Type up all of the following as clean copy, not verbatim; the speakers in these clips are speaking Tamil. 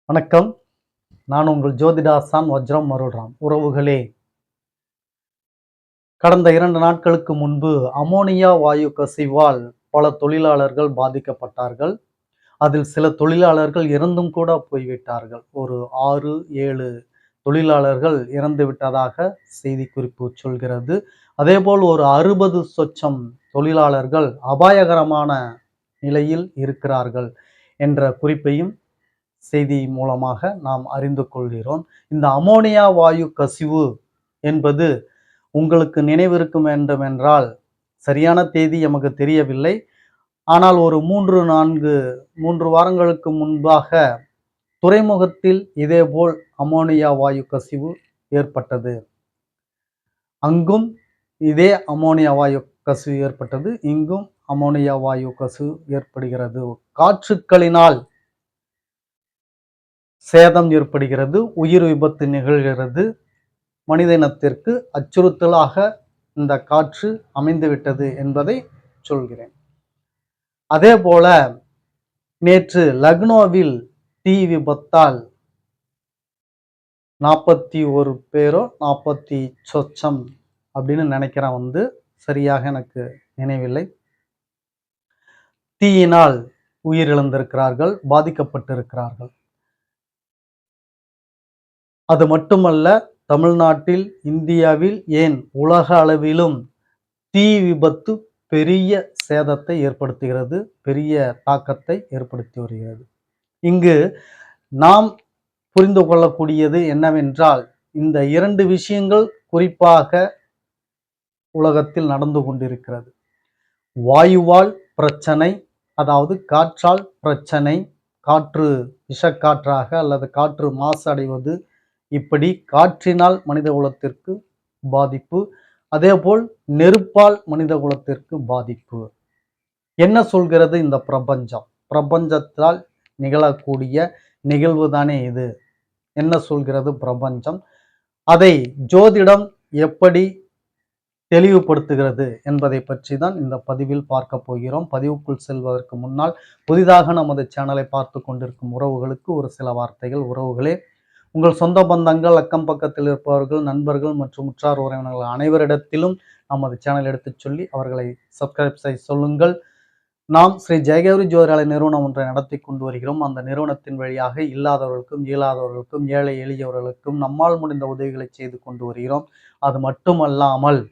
வணக்கம். நான் உங்கள் ஜோதிடாசான் வஜ்ரம் மருள்ராம். உறவுகளே, கடந்த 2 நாட்களுக்கு முன்பு அமோனியா வாயு கசிவால் பல தொழிலாளர்கள் பாதிக்கப்பட்டார்கள். அதில் சில தொழிலாளர்கள் இறந்தும் கூட போய்விட்டார்கள். ஒரு 6, 7 தொழிலாளர்கள் இறந்து விட்டதாக செய்திக்குறிப்பு சொல்கிறது. அதேபோல் ஒரு 60 சொச்சம் தொழிலாளர்கள் அபாயகரமான நிலையில் இருக்கிறார்கள் என்ற குறிப்பையும் செய்தி மூலமாக நாம் அறிந்து கொள்கிறோம். இந்த அமோனியா வாயு கசிவு என்பது உங்களுக்கு நினைவிருக்கும் வேண்டும் என்றால், சரியான தேதி எமக்கு தெரியவில்லை. ஆனால் ஒரு 3 வாரங்களுக்கு முன்பாக துறைமுகத்தில் இதேபோல் அமோனியா வாயு கசிவு ஏற்பட்டது. அங்கும் இதே அமோனியா வாயு கசிவு ஏற்பட்டது. இங்கும் அமோனியா வாயு கசிவு ஏற்படுகிறது. காற்றுக்களினால் சேதம் ஏற்படுகிறது, உயிர் விபத்து நிகழ்கிறது. மனித இனத்திற்கு அச்சுறுத்தலாக இந்த காற்று அமைந்துவிட்டது என்பதை சொல்கிறேன். அதே போல நேற்று லக்னோவில் தீ விபத்தால் 41 பேரோ 40 சொச்சம் அப்படின்னு நினைக்கிறேன், சரியாக எனக்கு நினைவில்லை. தீயினால் உயிரிழந்திருக்கிறார்கள், பாதிக்கப்பட்டிருக்கிறார்கள். அது மட்டுமல்ல, தமிழ்நாட்டில், இந்தியாவில், ஏன் உலக அளவிலும் தீ விபத்து பெரிய சேதத்தை ஏற்படுத்துகிறது, பெரிய தாக்கத்தை ஏற்படுத்தி வருகிறது. இங்கு நாம் புரிந்து கொள்ளக்கூடியது என்னவென்றால், இந்த 2 விஷயங்கள் குறிப்பாக உலகத்தில் நடந்து கொண்டிருக்கிறது. வாயுவால் பிரச்சனை, அதாவது காற்றால் பிரச்சனை, காற்று விஷக்காற்றாக அல்லது காற்று மாசடைவது, இப்படி காற்றினால் மனித குலத்திற்கு பாதிப்பு, அதேபோல் நெருப்பால் மனித குலத்திற்கு பாதிப்பு. என்ன சொல்கிறது இந்த பிரபஞ்சம்? பிரபஞ்சத்தால் நிகழக்கூடிய நிகழ்வு தானே இது. என்ன சொல்கிறது பிரபஞ்சம்? அதை ஜோதிடம் எப்படி தெளிவுபடுத்துகிறது என்பதை பற்றி தான் இந்த பதிவில் பார்க்க போகிறோம். பதிவுக்குள் செல்வதற்கு முன்னால் புதிதாக நமது சேனலை பார்த்து கொண்டிருக்கும் உறவுகளுக்கு ஒரு சில வார்த்தைகள். உறவுகளே, உங்கள் சொந்த பந்தங்கள், அக்கம் பக்கத்தில் இருப்பவர்கள், நண்பர்கள் மற்றும் உற்றார் உறவினர்கள் அனைவரிடத்திலும் நமது சேனல் எடுத்துச் சொல்லி அவர்களை சப்ஸ்கிரைப் செய்ய சொல்லுங்கள். நாம் ஸ்ரீ ஜெயகௌரி ஜோதிடாலய நிறுவனம் ஒன்றை நடத்தி கொண்டு வருகிறோம். அந்த நிறுவனத்தின் வழியாக இல்லாதவர்களுக்கும், இயலாதவர்களுக்கும், ஏழை எளியவர்களுக்கும் நம்மால் முடிந்த உதவிகளை செய்து கொண்டு வருகிறோம். அது மட்டுமல்லாமல்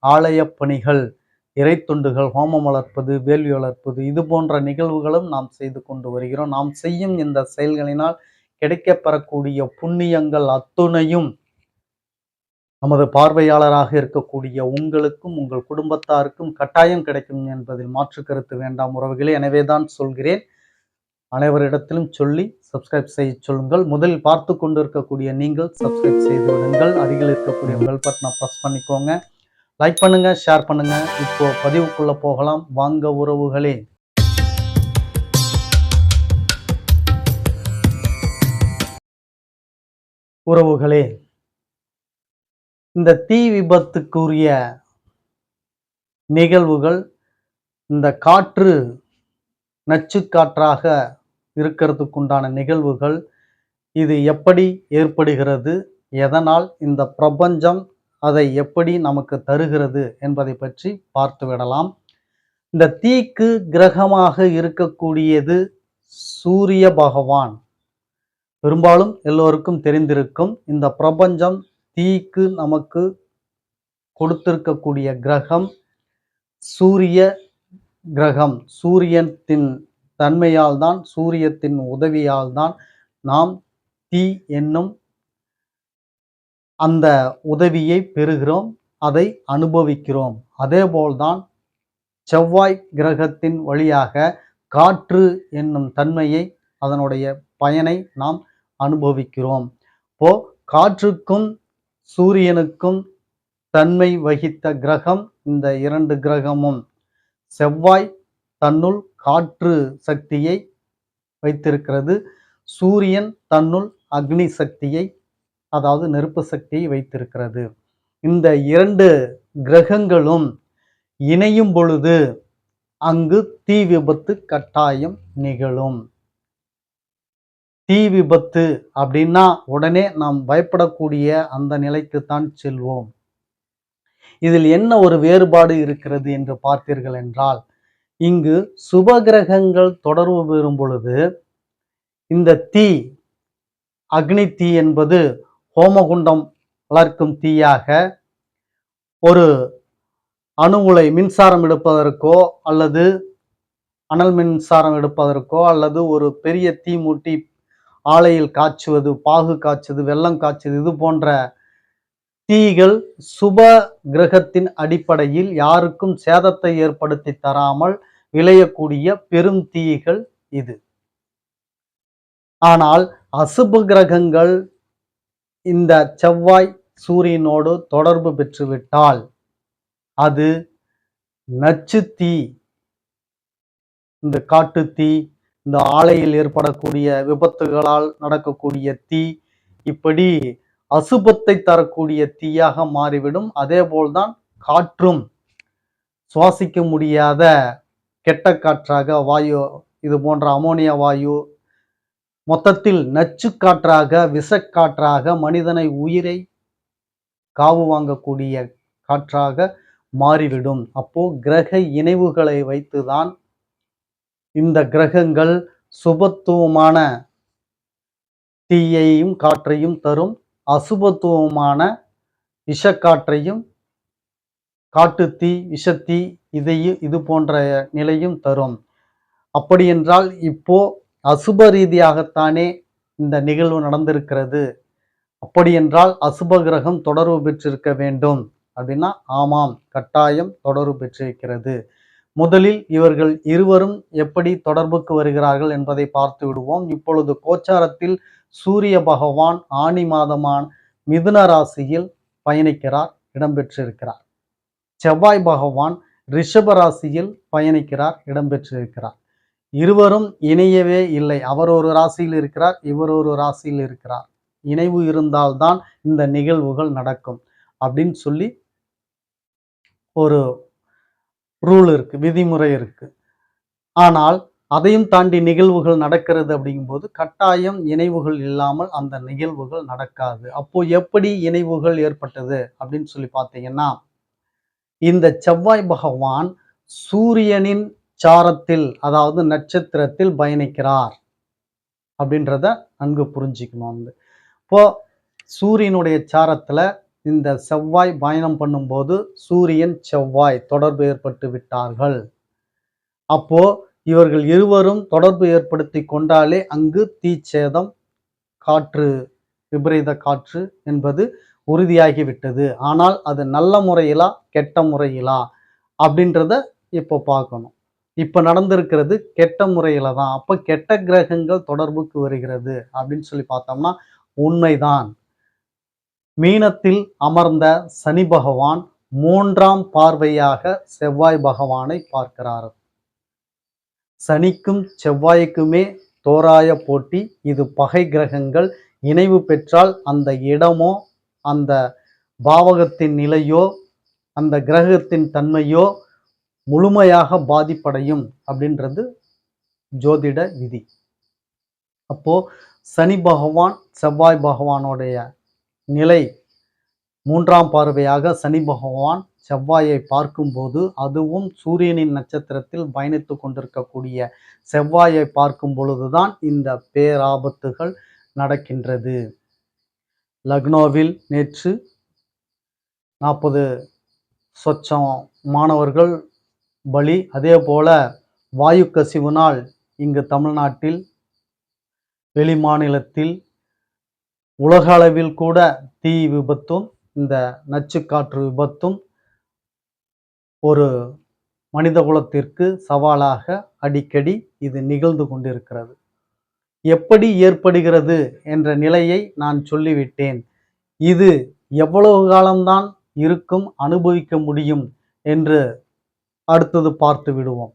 ஆலய பணிகள், இறை தொண்டுகள், ஹோமம் வளர்ப்பது, வேள்வி வளர்ப்பது, இது போன்ற நிகழ்வுகளும் நாம் செய்து கொண்டு வருகிறோம். நாம் செய்யும் இந்த செயல்களினால் கிடைக்கப்பெறக்கூடிய புண்ணியங்கள் அத்துணையும் நமது பார்வையாளராக இருக்கக்கூடிய உங்களுக்கும் உங்கள் குடும்பத்தாருக்கும் கட்டாயம் கிடைக்கும் என்பதில் மாற்று கருத்து வேண்டாம் உறவுகளே. எனவேதான் சொல்கிறேன், அனைவரிடத்திலும் சொல்லி சப்ஸ்கிரைப் செய்ய சொல்லுங்கள். முதலில் பார்த்து கொண்டு இருக்கக்கூடிய நீங்கள் சப்ஸ்கிரைப் செய்து விடுங்கள். அருகில் இருக்கக்கூடிய பெல் பட்டனை ப்ரெஸ் பண்ணிக்கோங்க. லைக் பண்ணுங்க, ஷேர் பண்ணுங்க. இப்போ பதிவுக்குள்ள போகலாம் வாங்க உறவுகளே. உறவுகளே, இந்த தீ விபத்துக்குரிய நிகழ்வுகள், இந்த காற்று நச்சு காற்றாக இருக்கிறதுக்குண்டான நிகழ்வுகள், இது எப்படி ஏற்படுகிறது, எதனால் இந்த பிரபஞ்சம் அதை எப்படி நமக்கு தருகிறது என்பதை பற்றி பார்த்து விடலாம். இந்த தீக்கு கிரகமாக இருக்கக்கூடியது சூரிய பகவான். பெரும்பாலும் எல்லோருக்கும் தெரிந்திருக்கும். இந்த பிரபஞ்சம் தீக்கு நமக்கு கொடுத்திருக்கக்கூடிய கிரகம் சூரிய கிரகம். சூரியத்தின் தன்மையால் தான், சூரியத்தின் உதவியால் தான் நாம் தீ என்னும் அந்த உதவியை பெறுகிறோம், அதை அனுபவிக்கிறோம். அதேபோல்தான் செவ்வாய் கிரகத்தின் வழியாக காற்று என்னும் தன்மையை, அதனுடைய பயனை நாம் அனுபவிக்கிறோம். இப்போ காற்றுக்கும் சூரியனுக்கும் தன்மை வகித்த கிரகம் இந்த 2 கிரகமும். செவ்வாய் தன்னுள் காற்று சக்தியை வைத்திருக்கிறது, சூரியன் தன்னுள் அக்னி சக்தியை, அதாவது நெருப்பு சக்தியை வைத்திருக்கிறது. இந்த 2 கிரகங்களும் இணையும் பொழுது அங்கு தீ விபத்து கட்டாயம் நிகழும். தீ விபத்து அப்படின்னா உடனே நாம் பயப்படக்கூடிய அந்த நிலைக்குத்தான் செல்வோம். இதில் என்ன ஒரு வேறுபாடு இருக்கிறது என்று பார்த்தீர்கள் என்றால், இங்கு சுபகிரகங்கள் தொடர்பு பெறும் பொழுது இந்த தீ, அக்னி தீ என்பது ஹோமகுண்டம் வளர்க்கும் தீயாக, ஒரு அணு உலை மின்சாரம் எடுப்பதற்கோ அல்லது அனல் மின்சாரம் எடுப்பதற்கோ அல்லது ஒரு பெரிய தீ மூட்டி ஆலையில் காய்ச்சுவது, பாகு காய்ச்சுவது, வெல்லம் காய்ச்சுவது, இது போன்ற தீகள் சுப கிரகத்தின் அடிப்படையில் யாருக்கும் சேதத்தை ஏற்படுத்தி தராமல் விளையக்கூடிய பெரும் தீகள் இது. ஆனால் அசுப கிரகங்கள் இந்த செவ்வாய் சூரியனோடு தொடர்பு பெற்றுவிட்டால் அது நச்சு தீ, இந்த காட்டு தீ, இந்த ஆலையில் ஏற்படக்கூடிய விபத்துகளால் நடக்கக்கூடிய தீ, இப்படி அசுபத்தை தரக்கூடிய தீயாக மாறிவிடும். அதே போல்தான் காற்றும் சுவாசிக்க முடியாத கெட்ட காற்றாக, வாயு இது போன்ற அமோனியா வாயு, மொத்தத்தில் நச்சு காற்றாக, விஷக்காற்றாக, மனிதனை உயிரை காவு வாங்கக்கூடிய காற்றாக மாறிவிடும். அப்போ கிரக இணைவுகளை வைத்துதான் இந்த கிரகங்கள் சுபத்துவமான தீயையும் காற்றையும் தரும், அசுபத்துவமான விஷக்காற்றையும், காட்டுத்தீ, விஷத்தீ, இது போன்ற நிலையும் தரும். அப்படி என்றால் இப்போ அசுப ரீதியாகத்தானே இந்த நிகழ்வு நடந்திருக்கிறது. அப்படி என்றால் அசுப கிரகம் தொடர்பு பெற்றிருக்க வேண்டும் அப்படின்னா, ஆமாம், கட்டாயம் தொடர்பு பெற்றிருக்கிறது. முதலில் இவர்கள் இருவரும் எப்படி தொடர்புக்கு வருகிறார்கள் என்பதை பார்த்து விடுவோம். இப்பொழுது கோச்சாரத்தில் சூரிய பகவான் ஆனி மாதமான மிதுன ராசியில் பயணிக்கிறார், இடம்பெற்றிருக்கிறார். செவ்வாய் பகவான் ரிஷப ராசியில் பயணிக்கிறார், இடம்பெற்றிருக்கிறார். இருவரும் இணையவே இல்லை. அவர் ஒரு ராசியில் இருக்கிறார், இவர் ஒரு ராசியில் இருக்கிறார். இணைவு இருந்தால்தான் இந்த நிகழ்வுகள் நடக்கும் அப்படின்னு சொல்லி ஒரு ரூல் இருக்கு, விதிமுறை இருக்கு. ஆனால் அதையும் தாண்டி நிகழ்வுகள் நடக்கிறது அப்படிங்கும்போது கட்டாயம் இணைவுகள் இல்லாமல் அந்த நிகழ்வுகள் நடக்காது. அப்போ எப்படி இணைவுகள் ஏற்பட்டது அப்படின்னு சொல்லி பார்த்தீங்கன்னா, இந்த செவ்வாய் பகவான் சூரியனின் சாரத்தில், அதாவது நட்சத்திரத்தில் பயணிக்கிறார் அப்படின்றத நன்கு புரிஞ்சுக்கணும். இப்போ சூரியனுடைய சாரத்துல இந்த செவ்வாய் பயணம் பண்ணும்போது சூரியன் செவ்வாய் தொடர்பு ஏற்பட்டு விட்டார்கள். அப்போ இவர்கள் இருவரும் தொடர்பு ஏற்படுத்தி கொண்டாலே அங்கு தீச்சேதம், காற்று, விபரீத காற்று என்பது உறுதியாகிவிட்டது. ஆனால் அது நல்ல முறையிலா கெட்ட முறையிலா அப்படின்றத இப்போ பார்க்கணும். இப்ப நடந்திருக்கிறது கெட்ட முறையில தான். அப்ப கெட்ட கிரகங்கள் தொடர்புக்கு வருகிறது அப்படின்னு சொல்லி பார்த்தோம்னா உண்மைதான். மீனத்தில் அமர்ந்த சனி பகவான் 3ஆம் பார்வையாக செவ்வாய் பகவானை பார்க்கிறார். சனிக்கும் செவ்வாய்க்குமே தோராய போட்டி. இது பகை கிரகங்கள். இணைவு பெற்றால் அந்த இடமோ, அந்த பாவகத்தின் நிலையோ, அந்த கிரகத்தின் தன்மையோ முழுமையாக பாதிப்படையும் அப்படின்றது ஜோதிட விதி. அப்போ சனி பகவான் செவ்வாய் பகவானுடைய நிலை 3ஆம் பார்வையாக சனி பகவான் செவ்வாயை பார்க்கும்போது, அதுவும் சூரியனின் நட்சத்திரத்தில் பயணித்து கொண்டிருக்கக்கூடிய செவ்வாயை பார்க்கும் பொழுதுதான் இந்த பேராபத்துகள் நடக்கின்றது. லக்னோவில் நேற்று 40 சொச்சம் மாணவர்கள் பலி. அதே போல வாயு கசிவினால் இங்கு தமிழ்நாட்டில், வெளி மாநிலத்தில், உலக அளவில் கூட தீ விபத்தும் இந்த நச்சுக்காற்று விபத்தும் ஒரு மனித குலத்திற்கு சவாலாக அடிக்கடி இது நிகழ்ந்து கொண்டிருக்கிறது. எப்படி ஏற்படுகிறது என்ற நிலையை நான் சொல்லிவிட்டேன். இது எவ்வளவு காலம்தான் இருக்கும், அனுபவிக்க முடியும் என்று அடுத்தது பார்த்து விடுவோம்.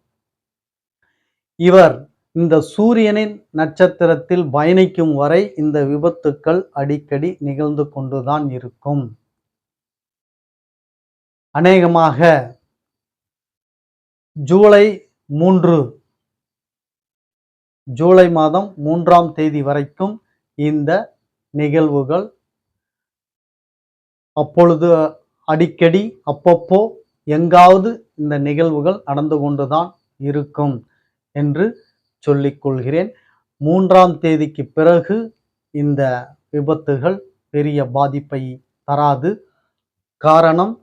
இவர் இந்த சூரியனின் நட்சத்திரத்தில் பயணிக்கும் வரை இந்த விபத்துக்கள் அடிக்கடி நிகழ்ந்து கொண்டுதான் இருக்கும். அநேகமாக ஜூலை 3 ஜூலை மாதம் 3ஆம் தேதி வரைக்கும் இந்த நிகழ்வுகள் அப்பொழுது அடிக்கடி அப்பப்போ எங்காவது இந்த நிகழ்வுகள் நடந்து கொண்டுதான் இருக்கும் என்று சொல்லிக் கொள்கிறேன். 3ஆம் தேதிக்கு பிறகு இந்த விபத்துகள் பெரிய பாதிப்பை தராது. காரணம்,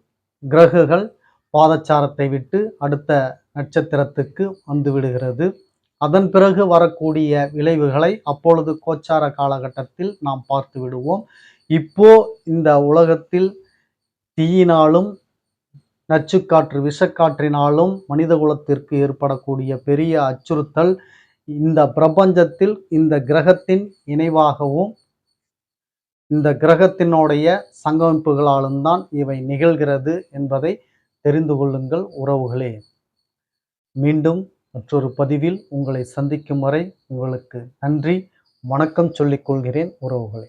கிரகங்கள் பாதச்சாரத்தை விட்டு அடுத்த நட்சத்திரத்துக்கு வந்து விடுகிறது. அதன் பிறகு வரக்கூடிய விளைவுகளை அப்பொழுது கோச்சார காலகட்டத்தில் நாம் பார்த்து விடுவோம். இப்போ இந்த உலகத்தில் தீயினாலும் நச்சுக்காற்று விஷக்காற்றினாலும் மனித குலத்திற்கு ஏற்படக்கூடிய பெரிய அச்சுறுத்தல் இந்த பிரபஞ்சத்தில் இந்த கிரகத்தின் இணைவாகவும் இந்த கிரகத்தினுடைய சங்கமிப்புகளாலும் தான் இவை நிகழ்கிறது என்பதை தெரிந்து கொள்ளுங்கள் உறவுகளே. மீண்டும் மற்றொரு பதிவில் உங்களை சந்திக்கும் வரை உங்களுக்கு நன்றி, வணக்கம் சொல்லிக் கொள்கிறேன் உறவுகளே.